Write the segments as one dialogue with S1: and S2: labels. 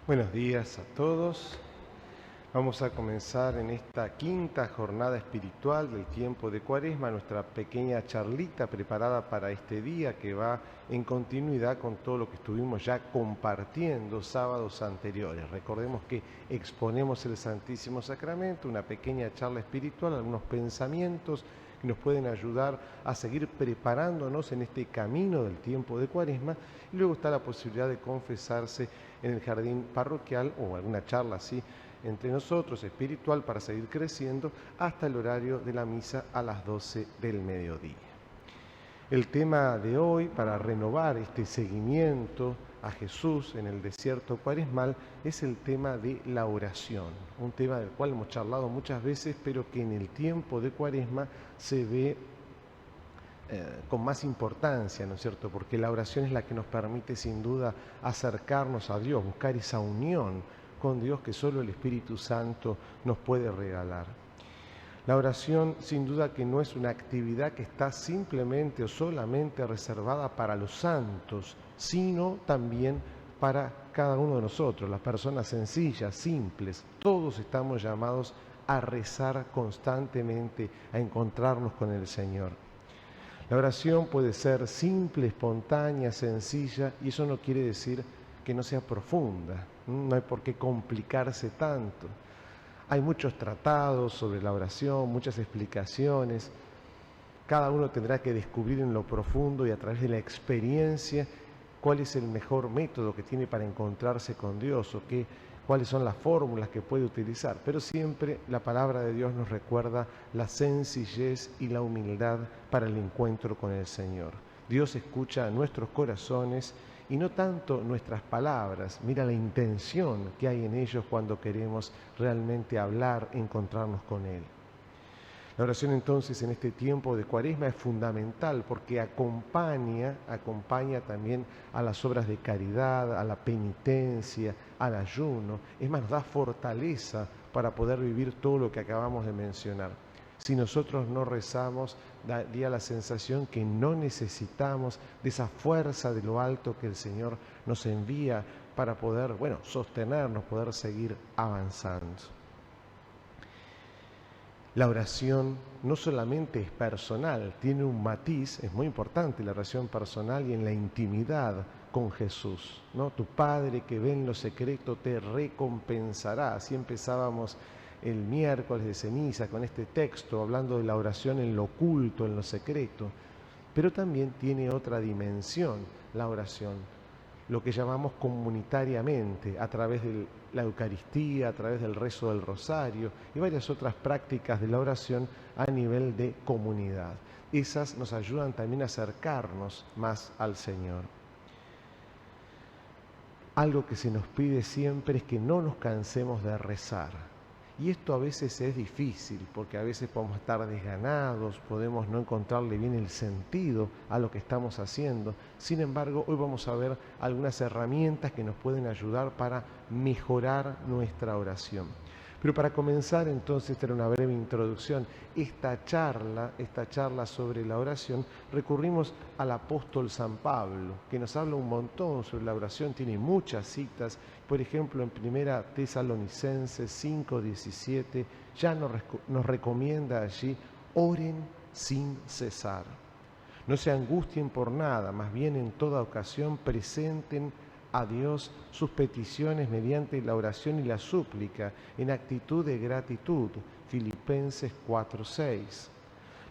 S1: Buenos días a todos. Vamos a comenzar en esta quinta jornada espiritual del tiempo de Cuaresma, nuestra pequeña charlita preparada para este día que va en continuidad con todo lo que estuvimos ya compartiendo sábados anteriores. Recordemos que exponemos el Santísimo Sacramento, una pequeña charla espiritual, algunos pensamientos que nos pueden ayudar a seguir preparándonos en este camino del tiempo de Cuaresma, y luego está la posibilidad de confesarse en el jardín parroquial o alguna charla así entre nosotros, espiritual, para seguir creciendo hasta el horario de la misa a las 12 del mediodía. El tema de hoy, para renovar este seguimiento a Jesús en el desierto cuaresmal, es el tema de la oración, un tema del cual hemos charlado muchas veces, pero que en el tiempo de Cuaresma se ve con más importancia, ¿no es cierto? Porque la oración es la que nos permite sin duda acercarnos a Dios, buscar esa unión con Dios que solo el Espíritu Santo nos puede regalar. La oración sin duda que no es una actividad que está simplemente o solamente reservada para los santos, sino también para cada uno de nosotros, las personas sencillas, simples. Todos estamos llamados a rezar constantemente, a encontrarnos con el Señor. La oración puede ser simple, espontánea, sencilla, y eso no quiere decir que no sea profunda. No hay por qué complicarse tanto. Hay muchos tratados sobre la oración, muchas explicaciones. Cada uno tendrá que descubrir en lo profundo y a través de la experiencia cuál es el mejor método que tiene para encontrarse con Dios o cuáles son las fórmulas que puede utilizar. Pero siempre la palabra de Dios nos recuerda la sencillez y la humildad para el encuentro con el Señor. Dios escucha nuestros corazones y no tanto nuestras palabras. Mira la intención que hay en ellos cuando queremos realmente hablar, encontrarnos con Él. La oración entonces en este tiempo de Cuaresma es fundamental porque acompaña también a las obras de caridad, a la penitencia, al ayuno. Es más, nos da fortaleza para poder vivir todo lo que acabamos de mencionar. Si nosotros no rezamos, daría la sensación que no necesitamos de esa fuerza de lo alto que el Señor nos envía para poder, sostenernos, poder seguir avanzando. La oración no solamente es personal, tiene un matiz, es muy importante la oración personal y en la intimidad con Jesús, ¿no? Tu Padre que ve en lo secreto te recompensará. Así empezábamos el miércoles de ceniza con este texto, hablando de la oración en lo oculto, en lo secreto. Pero también tiene otra dimensión la oración, lo que llamamos comunitariamente, a través de la Eucaristía, a través del rezo del rosario y varias otras prácticas de la oración a nivel de comunidad. Esas nos ayudan también a acercarnos más al Señor. Algo que se nos pide siempre es que no nos cansemos de rezar. Y esto a veces es difícil, porque a veces podemos estar desganados, podemos no encontrarle bien el sentido a lo que estamos haciendo. Sin embargo, hoy vamos a ver algunas herramientas que nos pueden ayudar para mejorar nuestra oración. Pero para comenzar, entonces, tener una breve introducción, esta charla sobre la oración, recurrimos al apóstol San Pablo, que nos habla un montón sobre la oración, tiene muchas citas. Por ejemplo, en 1 Tesalonicenses 5:17, ya nos recomienda allí: oren sin cesar. No se angustien por nada, más bien en toda ocasión presenten a Dios sus peticiones mediante la oración y la súplica, en actitud de gratitud. Filipenses 4:6.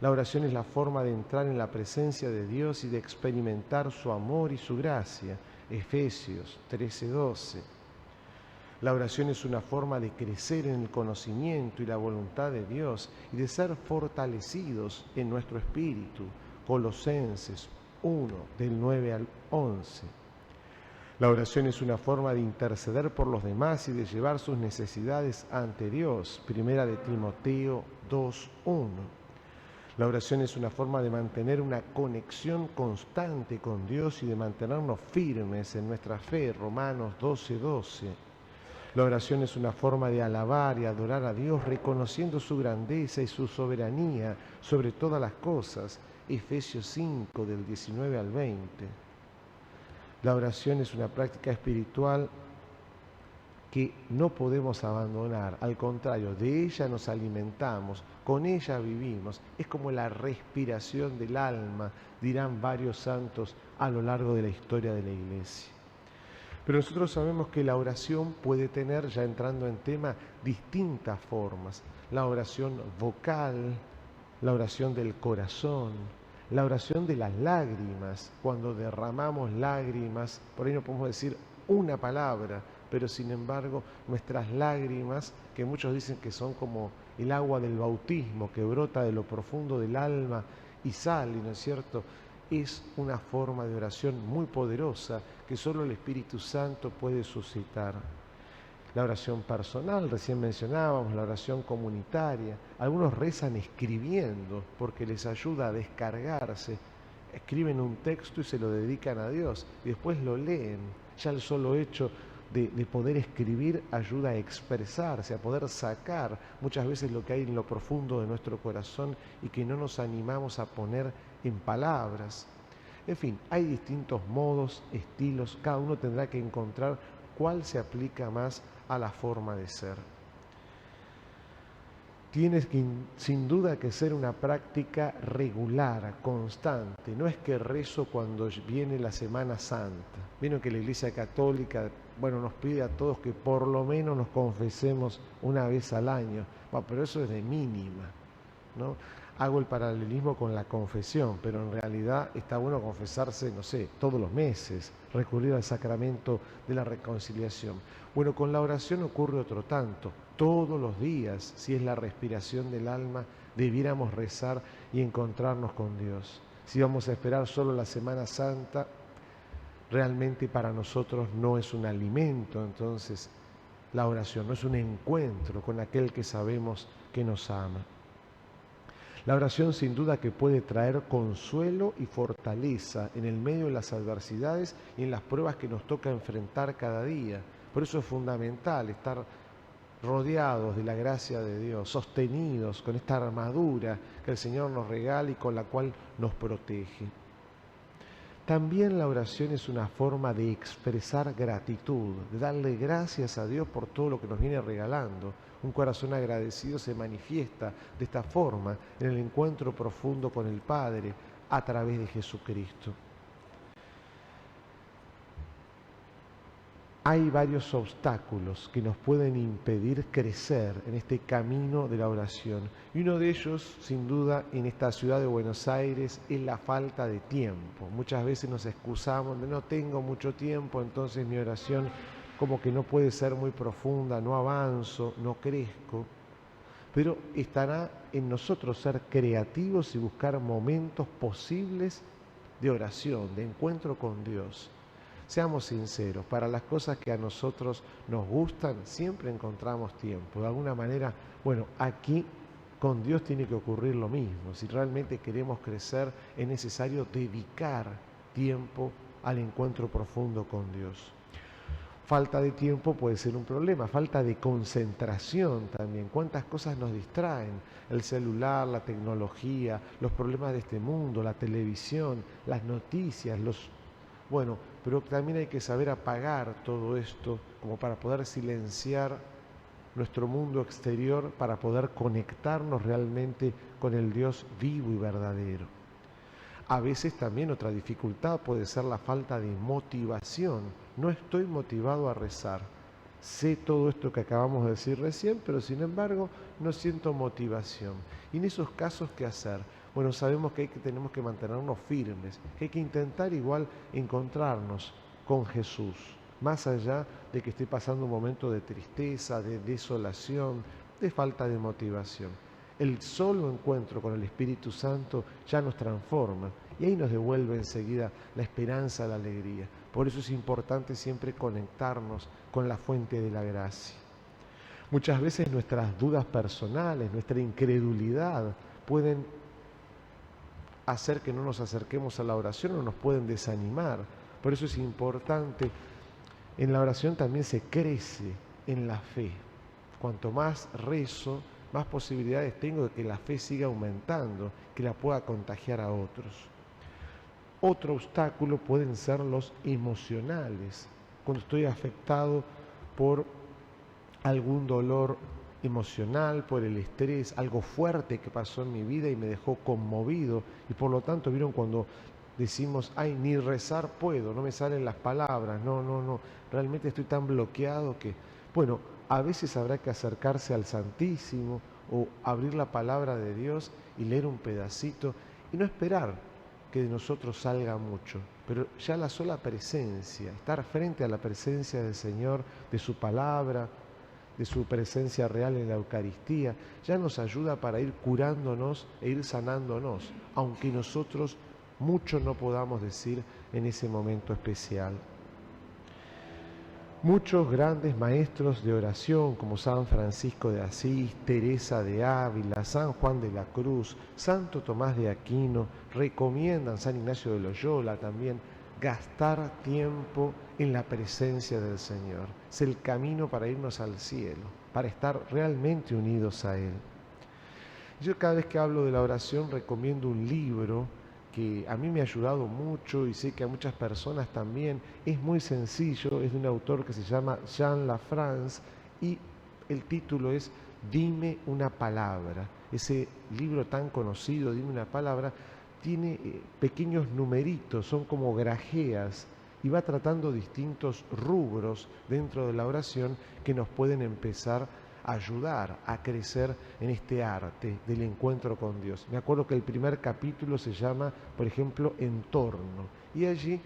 S1: La oración es la forma de entrar en la presencia de Dios y de experimentar su amor y su gracia. Efesios 13:12. La oración es una forma de crecer en el conocimiento y la voluntad de Dios y de ser fortalecidos en nuestro espíritu. Colosenses 1, del 9 al 11. La oración es una forma de interceder por los demás y de llevar sus necesidades ante Dios. 1 de Timoteo 2:1. La oración es una forma de mantener una conexión constante con Dios y de mantenernos firmes en nuestra fe. Romanos 12:12. La oración es una forma de alabar y adorar a Dios, reconociendo su grandeza y su soberanía sobre todas las cosas. Efesios 5, del 19 al 20. La oración es una práctica espiritual que no podemos abandonar. Al contrario, de ella nos alimentamos, con ella vivimos. Es como la respiración del alma, dirán varios santos a lo largo de la historia de la Iglesia. Pero nosotros sabemos que la oración puede tener, ya entrando en tema, distintas formas. La oración vocal, la oración del corazón, la oración de las lágrimas. Cuando derramamos lágrimas, por ahí no podemos decir una palabra, pero sin embargo nuestras lágrimas, que muchos dicen que son como el agua del bautismo, que brota de lo profundo del alma y sale, ¿no es cierto?, es una forma de oración muy poderosa que solo el Espíritu Santo puede suscitar. La oración personal, recién mencionábamos, la oración comunitaria. Algunos rezan escribiendo porque les ayuda a descargarse. Escriben un texto y se lo dedican a Dios y después lo leen. Ya el solo hecho de poder escribir ayuda a expresarse, a poder sacar muchas veces lo que hay en lo profundo de nuestro corazón y que no nos animamos a poner en palabras. En fin, hay distintos modos, estilos, cada uno tendrá que encontrar cuál se aplica más a la forma de ser. Tienes que, sin duda, que ser una práctica regular, constante. No es que rezo cuando viene la Semana Santa. Vieron que la Iglesia Católica, nos pide a todos que por lo menos nos confesemos una vez al año. Pero eso es de mínima, ¿no? Hago el paralelismo con la confesión, pero en realidad está bueno confesarse, todos los meses, recurrir al sacramento de la reconciliación. Bueno, con la oración ocurre otro tanto. Todos los días, si es la respiración del alma, debiéramos rezar y encontrarnos con Dios. Si vamos a esperar solo la Semana Santa, realmente para nosotros no es un alimento, entonces la oración no es un encuentro con aquel que sabemos que nos ama. La oración sin duda que puede traer consuelo y fortaleza en el medio de las adversidades y en las pruebas que nos toca enfrentar cada día. Por eso es fundamental estar rodeados de la gracia de Dios, sostenidos con esta armadura que el Señor nos regala y con la cual nos protege. También la oración es una forma de expresar gratitud, de darle gracias a Dios por todo lo que nos viene regalando. Un corazón agradecido se manifiesta de esta forma en el encuentro profundo con el Padre a través de Jesucristo. Hay varios obstáculos que nos pueden impedir crecer en este camino de la oración. Y uno de ellos, sin duda, en esta ciudad de Buenos Aires, es la falta de tiempo. Muchas veces nos excusamos de no tengo mucho tiempo, entonces mi oración como que no puede ser muy profunda, no avanzo, no crezco. Pero estará en nosotros ser creativos y buscar momentos posibles de oración, de encuentro con Dios. Seamos sinceros, para las cosas que a nosotros nos gustan, siempre encontramos tiempo. De alguna manera, aquí con Dios tiene que ocurrir lo mismo. Si realmente queremos crecer, es necesario dedicar tiempo al encuentro profundo con Dios. Falta de tiempo puede ser un problema, falta de concentración también. ¿Cuántas cosas nos distraen? El celular, la tecnología, los problemas de este mundo, la televisión, las noticias, pero también hay que saber apagar todo esto como para poder silenciar nuestro mundo exterior, para poder conectarnos realmente con el Dios vivo y verdadero. A veces también otra dificultad puede ser la falta de motivación. No estoy motivado a rezar. Sé todo esto que acabamos de decir recién, pero sin embargo no siento motivación. Y en esos casos, ¿qué hacer? Sabemos que tenemos que mantenernos firmes, que hay que intentar igual encontrarnos con Jesús, más allá de que esté pasando un momento de tristeza, de desolación, de falta de motivación. El solo encuentro con el Espíritu Santo ya nos transforma y ahí nos devuelve enseguida la esperanza, la alegría. Por eso es importante siempre conectarnos con la fuente de la gracia. Muchas veces nuestras dudas personales, nuestra incredulidad pueden hacer que no nos acerquemos a la oración o nos pueden desanimar. Por eso es importante, en la oración también se crece en la fe. Cuanto más rezo, más posibilidades tengo de que la fe siga aumentando, que la pueda contagiar a otros. Otro obstáculo pueden ser los emocionales. Cuando estoy afectado por algún dolor emocional por el estrés, algo fuerte que pasó en mi vida y me dejó conmovido, y por lo tanto, vieron cuando decimos, ay, ni rezar puedo, no me salen las palabras, no, realmente estoy tan bloqueado que, bueno, a veces habrá que acercarse al Santísimo o abrir la palabra de Dios y leer un pedacito y no esperar que de nosotros salga mucho, pero ya la sola presencia, estar frente a la presencia del Señor, de su palabra, de su presencia real en la Eucaristía, ya nos ayuda para ir curándonos e ir sanándonos, aunque nosotros mucho no podamos decir en ese momento especial. Muchos grandes maestros de oración como San Francisco de Asís, Teresa de Ávila, San Juan de la Cruz, Santo Tomás de Aquino, recomiendan, San Ignacio de Loyola también, gastar tiempo en la presencia del Señor. Es el camino para irnos al cielo, para estar realmente unidos a Él. Yo cada vez que hablo de la oración recomiendo un libro que a mí me ha ayudado mucho y sé que a muchas personas también. Es muy sencillo, es de un autor que se llama Jean Lafrance y el título es Dime una palabra. Ese libro tan conocido, Dime una palabra, tiene pequeños numeritos, son como grajeas y va tratando distintos rubros dentro de la oración que nos pueden empezar a ayudar a crecer en este arte del encuentro con Dios. Me acuerdo que el primer capítulo se llama, por ejemplo, Entorno, y allí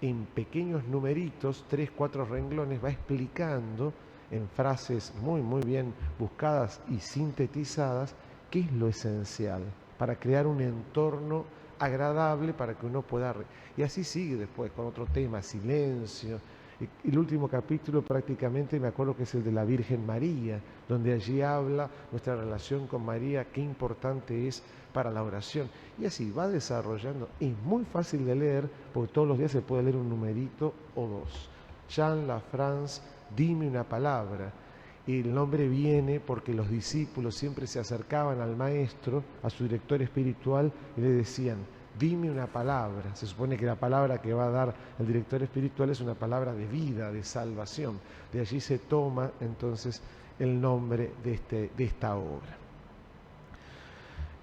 S1: en pequeños numeritos, 3, 4 renglones, va explicando en frases muy bien buscadas y sintetizadas qué es lo esencial para crear un entorno agradable para que uno pueda... Y así sigue después con otro tema, silencio. El último capítulo prácticamente me acuerdo que es el de la Virgen María, donde allí habla nuestra relación con María, qué importante es para la oración. Y así va desarrollando. Es muy fácil de leer, porque todos los días se puede leer un numerito o dos. Jean Lafrance, Dime una palabra. El nombre viene porque los discípulos siempre se acercaban al maestro, a su director espiritual, y le decían, dime una palabra. Se supone que la palabra que va a dar el director espiritual es una palabra de vida, de salvación. De allí se toma entonces el nombre de esta obra.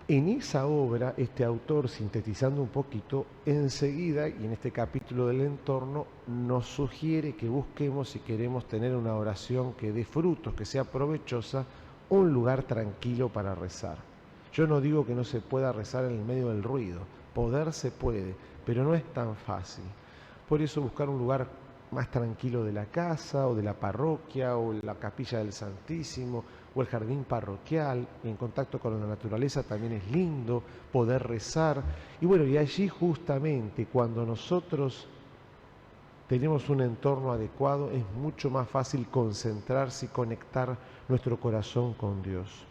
S1: En esa obra, este autor, sintetizando un poquito, enseguida, y en este capítulo del entorno, nos sugiere que busquemos, si queremos tener una oración que dé frutos, que sea provechosa, un lugar tranquilo para rezar. Yo no digo que no se pueda rezar en el medio del ruido, poder se puede, pero no es tan fácil. Por eso buscar un lugar más tranquilo de la casa o de la parroquia o la capilla del Santísimo o el jardín parroquial, en contacto con la naturaleza también es lindo poder rezar. Y bueno, y allí justamente cuando nosotros tenemos un entorno adecuado es mucho más fácil concentrarse y conectar nuestro corazón con Dios.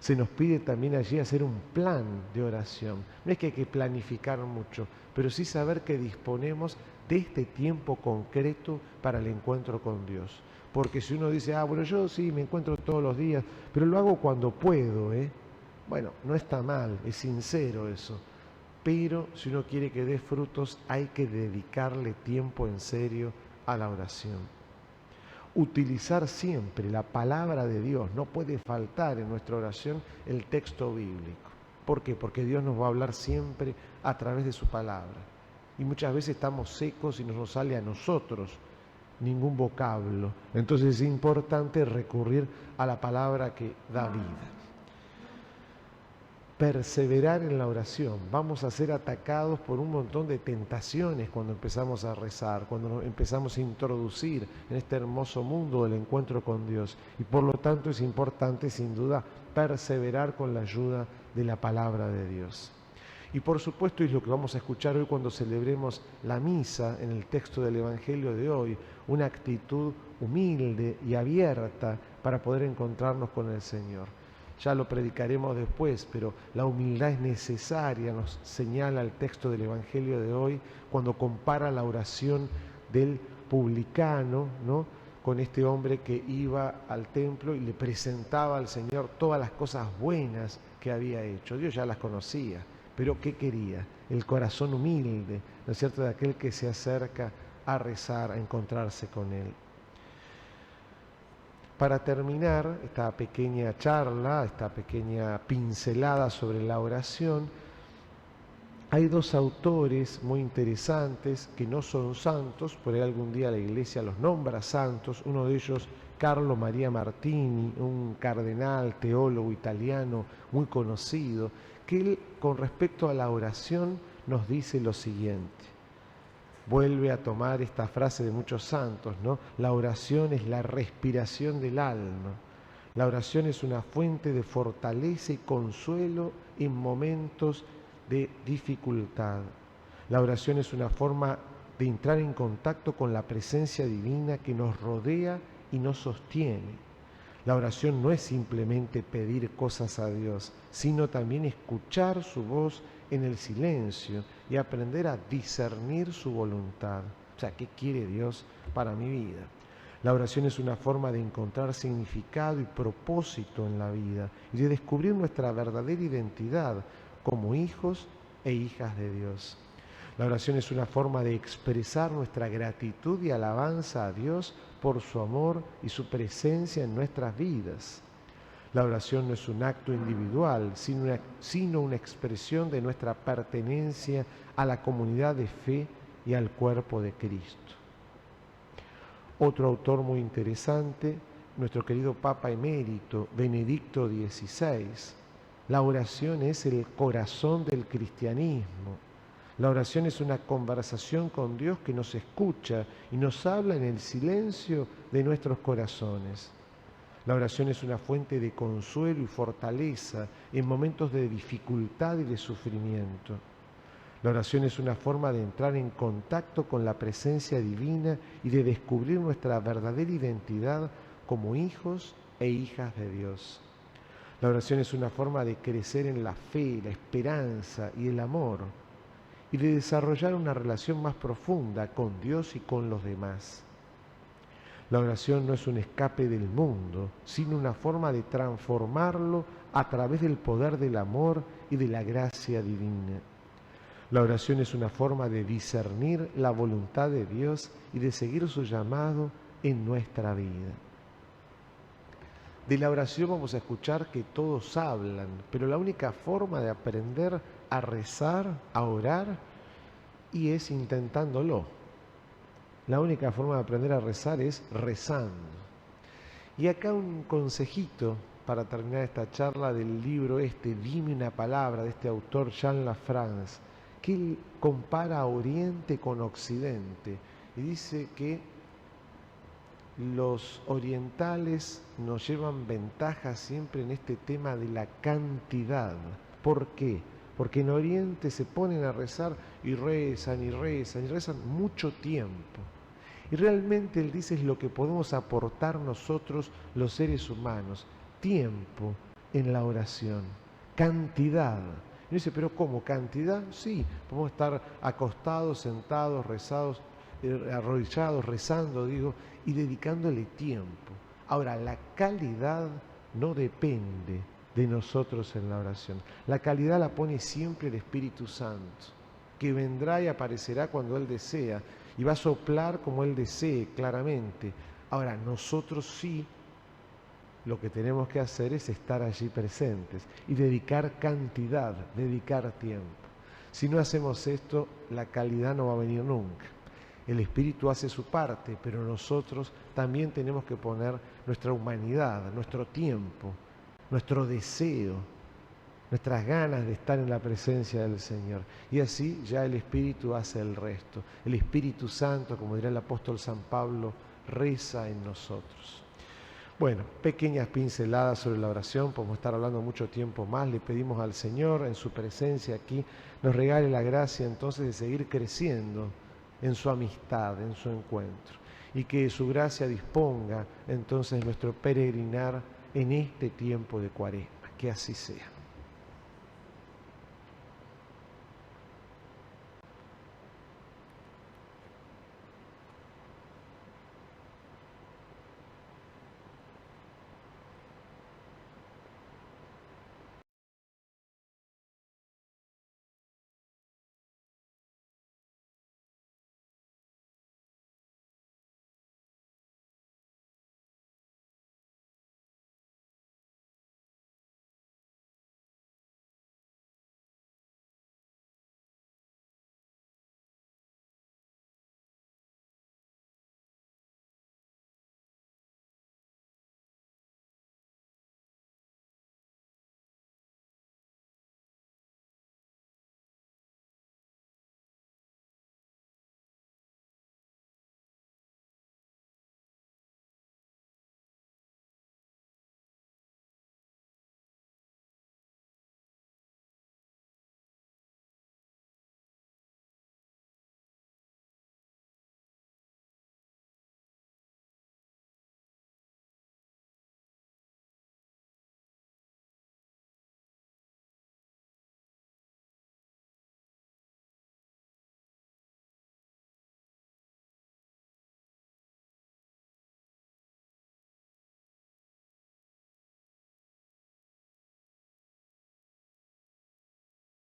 S1: Se nos pide también allí hacer un plan de oración. No es que hay que planificar mucho, pero sí saber que disponemos de este tiempo concreto para el encuentro con Dios. Porque si uno dice, bueno, yo sí me encuentro todos los días, pero lo hago cuando puedo, bueno, no está mal, es sincero eso. Pero si uno quiere que dé frutos, hay que dedicarle tiempo en serio a la oración. Utilizar siempre la palabra de Dios, no puede faltar en nuestra oración el texto bíblico. ¿Por qué? Porque Dios nos va a hablar siempre a través de su palabra. Y muchas veces estamos secos y no nos sale a nosotros ningún vocablo. Entonces es importante recurrir a la palabra que da vida. Perseverar en la oración. Vamos a ser atacados por un montón de tentaciones cuando empezamos a rezar, cuando nos empezamos a introducir en este hermoso mundo del encuentro con Dios. Y por lo tanto es importante, sin duda, perseverar con la ayuda de la palabra de Dios. Y por supuesto es lo que vamos a escuchar hoy cuando celebremos la misa en el texto del Evangelio de hoy, una actitud humilde y abierta para poder encontrarnos con el Señor. Ya lo predicaremos después, pero la humildad es necesaria, nos señala el texto del Evangelio de hoy, cuando compara la oración del publicano, ¿no?, con este hombre que iba al templo y le presentaba al Señor todas las cosas buenas que había hecho. Dios ya las conocía, pero ¿qué quería? El corazón humilde, ¿no es cierto?, de aquel que se acerca a rezar, a encontrarse con Él. Para terminar esta pequeña charla, esta pequeña pincelada sobre la oración, hay dos autores muy interesantes que no son santos, por ahí algún día la Iglesia los nombra santos. Uno de ellos, Carlo Maria Martini, un cardenal, teólogo italiano muy conocido, que él, con respecto a la oración, nos dice lo siguiente. Vuelve a tomar esta frase de muchos santos, ¿no? La oración es la respiración del alma. La oración es una fuente de fortaleza y consuelo en momentos de dificultad. La oración es una forma de entrar en contacto con la presencia divina que nos rodea y nos sostiene. La oración no es simplemente pedir cosas a Dios, sino también escuchar su voz en el silencio y aprender a discernir su voluntad. O sea, ¿qué quiere Dios para mi vida? La oración es una forma de encontrar significado y propósito en la vida y de descubrir nuestra verdadera identidad como hijos e hijas de Dios. La oración es una forma de expresar nuestra gratitud y alabanza a Dios por su amor y su presencia en nuestras vidas. La oración no es un acto individual, sino una expresión de nuestra pertenencia a la comunidad de fe y al cuerpo de Cristo. Otro autor muy interesante, nuestro querido Papa Emérito, Benedicto XVI. La oración es el corazón del cristianismo. La oración es una conversación con Dios que nos escucha y nos habla en el silencio de nuestros corazones. La oración es una fuente de consuelo y fortaleza en momentos de dificultad y de sufrimiento. La oración es una forma de entrar en contacto con la presencia divina y de descubrir nuestra verdadera identidad como hijos e hijas de Dios. La oración es una forma de crecer en la fe, la esperanza y el amor, y de desarrollar una relación más profunda con Dios y con los demás. La oración no es un escape del mundo, sino una forma de transformarlo a través del poder del amor y de la gracia divina. La oración es una forma de discernir la voluntad de Dios y de seguir su llamado en nuestra vida. De la oración vamos a escuchar que todos hablan, pero la única forma de aprender a rezar, a orar, y es intentándolo. La única forma de aprender a rezar es rezando. Y acá un consejito para terminar esta charla del libro Dime una palabra, de este autor Jean Lafrance, que él compara a Oriente con Occidente y dice que los orientales nos llevan ventaja siempre en este tema de la cantidad. ¿Por qué? Porque en Oriente se ponen a rezar y rezan y rezan y rezan mucho tiempo. Y realmente él dice es lo que podemos aportar nosotros los seres humanos, tiempo en la oración, cantidad. Y dice, ¿pero cómo? ¿Cantidad? Sí, podemos estar acostados, sentados, rezados, arrodillados, rezando, y dedicándole tiempo. Ahora, la calidad no depende de nosotros en la oración. La calidad la pone siempre el Espíritu Santo, que vendrá y aparecerá cuando Él desea, y va a soplar como Él desee, claramente. Ahora, nosotros sí, lo que tenemos que hacer es estar allí presentes y dedicar cantidad, dedicar tiempo. Si no hacemos esto, la calidad no va a venir nunca. El Espíritu hace su parte, pero nosotros también tenemos que poner nuestra humanidad, nuestro tiempo, nuestro deseo, nuestras ganas de estar en la presencia del Señor. Y así ya el Espíritu hace el resto. El Espíritu Santo, como dirá el apóstol San Pablo, reza en nosotros. Bueno, pequeñas pinceladas sobre la oración, podemos estar hablando mucho tiempo más. Le pedimos al Señor, en su presencia aquí, nos regale la gracia entonces de seguir creciendo en su amistad, en su encuentro, y que su gracia disponga entonces nuestro peregrinar en este tiempo de Cuaresma. Que así sea.